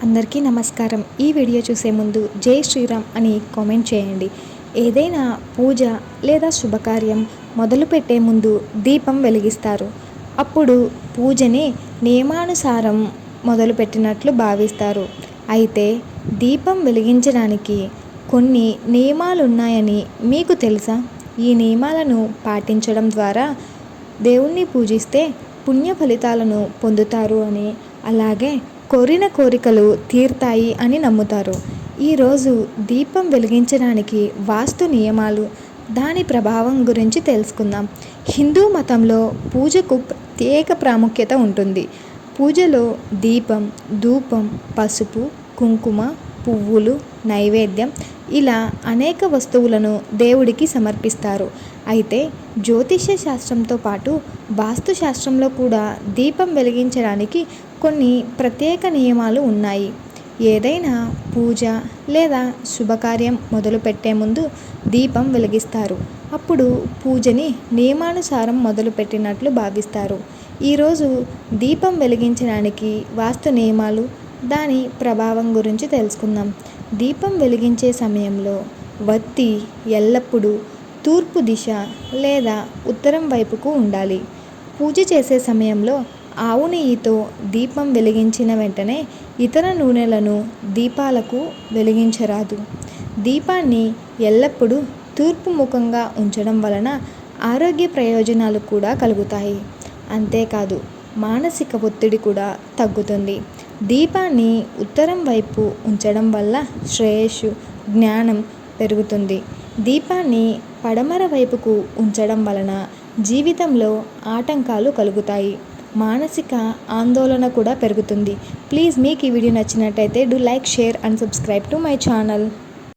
అందరికీ నమస్కారం. ఈ వీడియో చూసే ముందు జై శ్రీరామ్ అని కామెంట్ చేయండి. ఏదైనా పూజ లేదా శుభకార్యం మొదలుపెట్టే ముందు దీపం వెలిగిస్తారు. అప్పుడు పూజని నియమానుసారం మొదలుపెట్టినట్లు భావిస్తారు. అయితే దీపం వెలిగించడానికి కొన్ని నియమాలు ఉన్నాయని మీకు తెలుసా? ఈ నియమాలను పాటించడం ద్వారా దేవుణ్ణి పూజిస్తే పుణ్య ఫలితాలను పొందుతారు అని, అలాగే కోరిన కోరికలు తీరుతాయి అని నమ్ముతారు. ఈరోజు దీపం వెలిగించడానికి వాస్తు నియమాలు, దాని ప్రభావం గురించి తెలుసుకుందాం. హిందూ మతంలో పూజకు ప్రత్యేక ప్రాముఖ్యత ఉంటుంది. పూజలో దీపం, ధూపం, పసుపు, కుంకుమ, పువ్వులు, నైవేద్యం ఇలా అనేక వస్తువులను దేవుడికి సమర్పిస్తారు. అయితే జ్యోతిష్య శాస్త్రంతో పాటు వాస్తు శాస్త్రంలో కూడా దీపం వెలిగించడానికి కొన్ని ప్రత్యేక నియమాలు ఉన్నాయి. ఏదైనా పూజ లేదా శుభకార్యం మొదలుపెట్టే ముందు దీపం వెలిగిస్తారు. అప్పుడు పూజని నియమానుసారం మొదలుపెట్టినట్లు భావిస్తారు. ఈరోజు దీపం వెలిగించడానికి వాస్తు నియమాలు, దాని ప్రభావం గురించి తెలుసుకుందాం. దీపం వెలిగించే సమయంలో వత్తి ఎల్లప్పుడూ తూర్పు దిశ లేదా ఉత్తరం వైపుకు ఉండాలి. పూజ చేసే సమయంలో ఆవు నెయ్యితో దీపం వెలిగించిన వెంటనే ఇతర నూనెలను దీపాలకు వెలిగించరాదు. దీపాన్ని ఎల్లప్పుడూ తూర్పు ముఖంగా ఉంచడం వలన ఆరోగ్య ప్రయోజనాలు కూడా కలుగుతాయి. అంతేకాదు మానసిక ఒత్తిడి కూడా తగ్గుతుంది. దీపాన్ని ఉత్తరం వైపు ఉంచడం వల్ల శ్రేయస్సు, జ్ఞానం పెరుగుతుంది. దీపాన్ని పడమర వైపుకు ఉంచడం వలన జీవితంలో ఆటంకాలు కలుగుతాయి. మానసిక ఆందోళన కూడా పెరుగుతుంది. ప్లీజ్ మీకు ఈ వీడియో నచ్చినట్టయితే do like, share and subscribe to my channel.